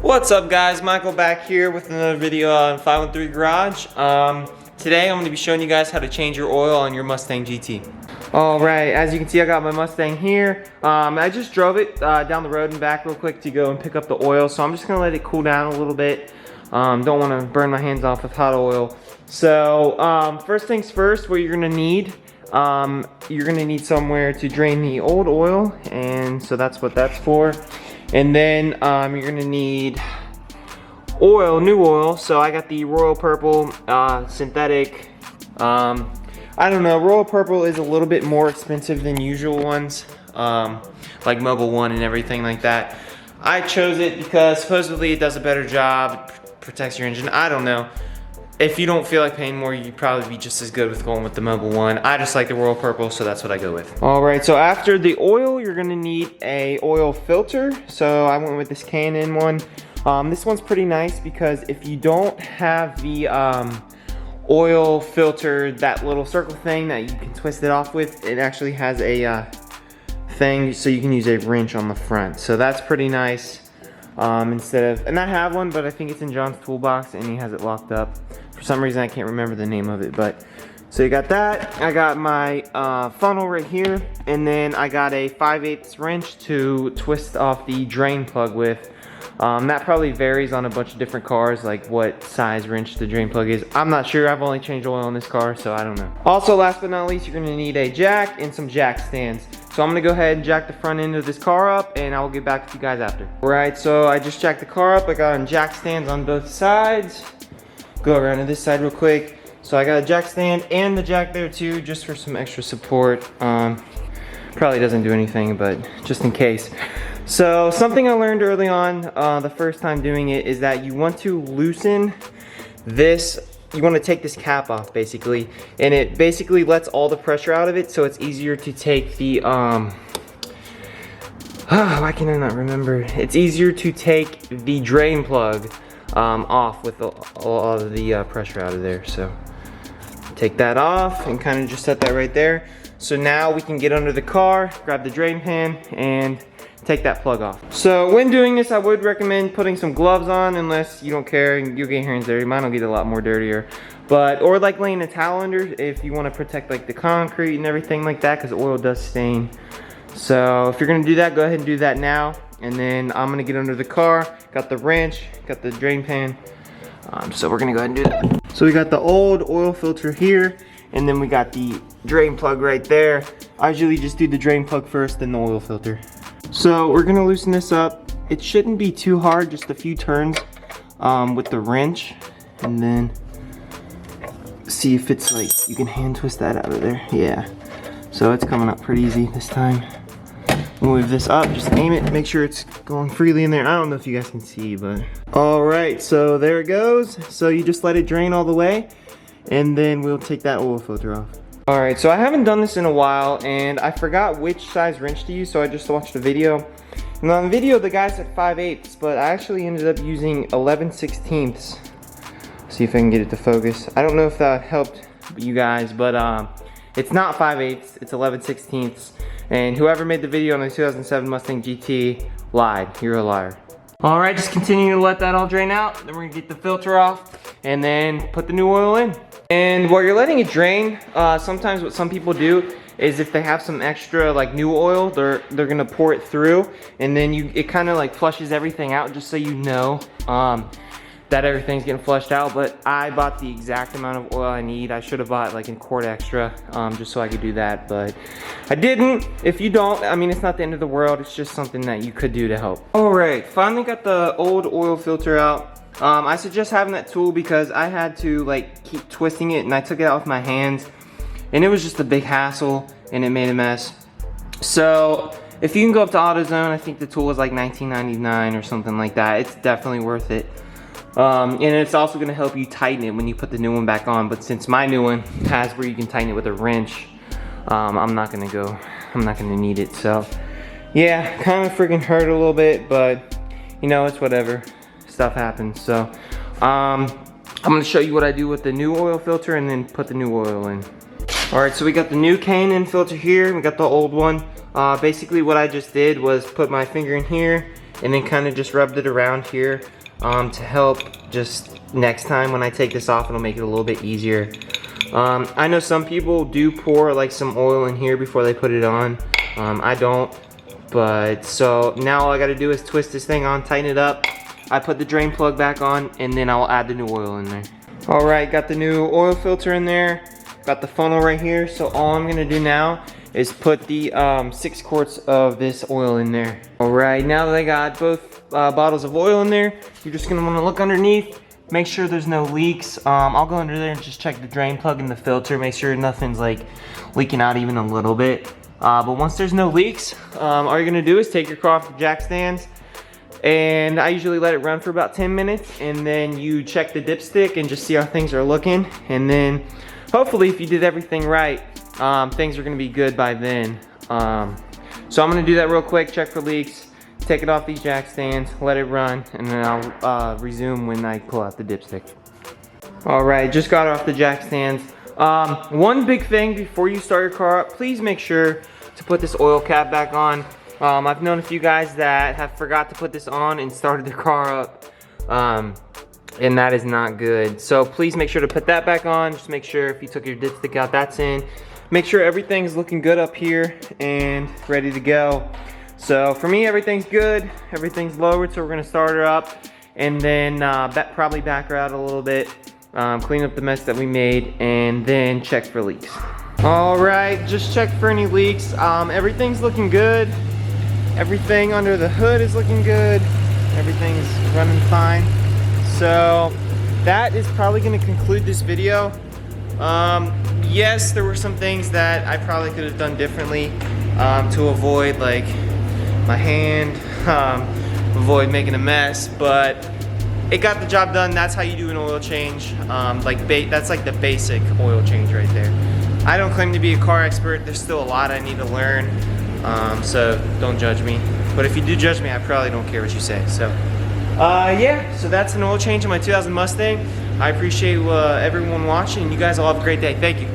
What's up guys, Michael back here with another video on 513 Garage. Today I'm going to be showing you guys how to change your oil on your Mustang GT. Alright, as you can see I got my Mustang here. I just drove it down the road and back real quick to go and pick up the oil, so I'm just going to let it cool down a little bit. Don't want to burn my hands off with hot oil. So first things first, what you're going to need, somewhere to drain the old oil, and so that's what that's for. And then you're gonna need oil, new oil. So I got the Royal Purple synthetic. I don't know, Royal Purple is a little bit more expensive than usual ones, like Mobil 1 and everything like that. I chose it because supposedly it does a better job, protects your engine. I don't know. If you don't feel like paying more, you'd probably be just as good with going with the Mobil 1. I just like the Royal Purple, so that's what I go with. All right, so after the oil, you're gonna need a oil filter. So I went with this K&N one. This one's pretty nice because if you don't have the oil filter, that little circle thing that you can twist it off with, it actually has a thing so you can use a wrench on the front. So that's pretty nice. And I have one, but I think it's in John's toolbox and he has it locked up. For some reason I can't remember the name of it, but so you got that. I got my funnel right here, and then I got a 5/8 wrench to twist off the drain plug with. That probably varies on a bunch of different cars, like what size wrench the drain plug is. I'm not sure, I've only changed oil on this car, so I don't know. Also, last but not least, you're gonna need a jack and some jack stands. So I'm gonna go ahead and jack the front end of this car up, and I will get back with you guys after. All right, so I just jacked the car up. I got jack stands on both sides. Go around to this side real quick. So I got a jack stand and the jack there too, just for some extra support. Probably doesn't do anything, but just in case. So something I learned early on, the first time doing it, is that you want to loosen this. You want to take this cap off basically, and it basically lets all the pressure out of it, so it's easier to take the why can I not remember? It's easier to take the drain plug off with all of the pressure out of there. So take that off and kind of just set that right there. So now we can get under the car, grab the drain pan, and take that plug off. So when doing this, I would recommend putting some gloves on, unless you don't care and you'll get your hands dirty. Mine will get a lot more dirtier. Or like laying a towel under if you want to protect like the concrete and everything like that, because oil does stain. So if you're gonna do that, go ahead and do that now. And then I'm gonna get under the car, got the wrench, got the drain pan. So we're gonna go ahead and do that. So we got the old oil filter here, and then we got the drain plug right there. I usually just do the drain plug first, then the oil filter. So we're gonna loosen this up. It shouldn't be too hard, just a few turns with the wrench, and then see if it's like, you can hand twist that out of there. Yeah, so it's coming up pretty easy this time. Move this up, just aim it, make sure it's going freely in there. I don't know if you guys can see, but. All right, so there it goes. So you just let it drain all the way, and then we'll take that oil filter off. All right, so I haven't done this in a while, and I forgot which size wrench to use, so I just watched a video. And on the video, the guy said 5/8, but I actually ended up using 11/16. See if I can get it to focus. I don't know if that helped you guys, but it's not 5/8, it's 11/16. And whoever made the video on the 2007 Mustang GT lied. You're a liar. All right, just continue to let that all drain out. Then we're gonna get the filter off and then put the new oil in. And while you're letting it drain, sometimes what some people do is if they have some extra like new oil, they're gonna pour it through, and then it kind of like flushes everything out, just so you know that everything's getting flushed out. But I bought the exact amount of oil I need. I should have bought like a quart extra, just so I could do that, but I didn't. If you don't, I mean, it's not the end of the world. It's just something that you could do to help. All right, finally got the old oil filter out. I suggest having that tool because I had to like keep twisting it, and I took it out with my hands, and it was just a big hassle, and it made a mess. So if you can go up to AutoZone, I think the tool was like $19.99 or something like that. It's definitely worth it. And it's also going to help you tighten it when you put the new one back on. But since my new one has where you can tighten it with a wrench, I'm not going to need it. So yeah, kind of freaking hurt a little bit, but you know, it's whatever. Stuff happens. So I'm going to show you what I do with the new oil filter and then put the new oil in. All right, so we got the new K&N filter here. We got the old one. Basically what I just did was put my finger in here and then kind of just rubbed it around here to help just next time when I take this off, it'll make it a little bit easier. I know some people do pour like some oil in here before they put it on. I don't, but so now all I gotta do is twist this thing on, tighten it up. I put the drain plug back on, and then I'll add the new oil in there. All right, got the new oil filter in there. Got the funnel right here. So all I'm gonna do now is put the 6 quarts of this oil in there. All right, now that I got both bottles of oil in there, you're just gonna wanna look underneath, make sure there's no leaks. I'll go under there and just check the drain plug and the filter, make sure nothing's like leaking out even a little bit. But once there's no leaks, all you're gonna do is take your car off the jack stands, and I usually let it run for about 10 minutes, and then you check the dipstick and just see how things are looking. And then hopefully if you did everything right, things are gonna be good by then. So I'm gonna do that real quick, check for leaks, take it off these jack stands, let it run, and then I'll resume when I pull out the dipstick. All right, just got it off the jack stands. One big thing before you start your car up, please make sure to put this oil cap back on. I've known a few guys that have forgot to put this on and started their car up, and that is not good. So please make sure to put that back on. Just make sure if you took your dipstick out, that's in. Make sure everything's looking good up here and ready to go. So for me, everything's good. Everything's lowered, so we're gonna start her up, and then probably back her out a little bit, clean up the mess that we made, and then check for leaks. All right, just check for any leaks. Everything's looking good. Everything under the hood is looking good. Everything's running fine. So that is probably gonna conclude this video. Yes, there were some things that I probably could have done differently to avoid like my hand, avoid making a mess, but it got the job done. That's how you do an oil change. That's like the basic oil change right there. I don't claim to be a car expert. There's still a lot I need to learn, so don't judge me. But if you do judge me, I probably don't care what you say. So yeah, so that's an oil change on my 2000 Mustang. I appreciate everyone watching. You guys all have a great day. Thank you.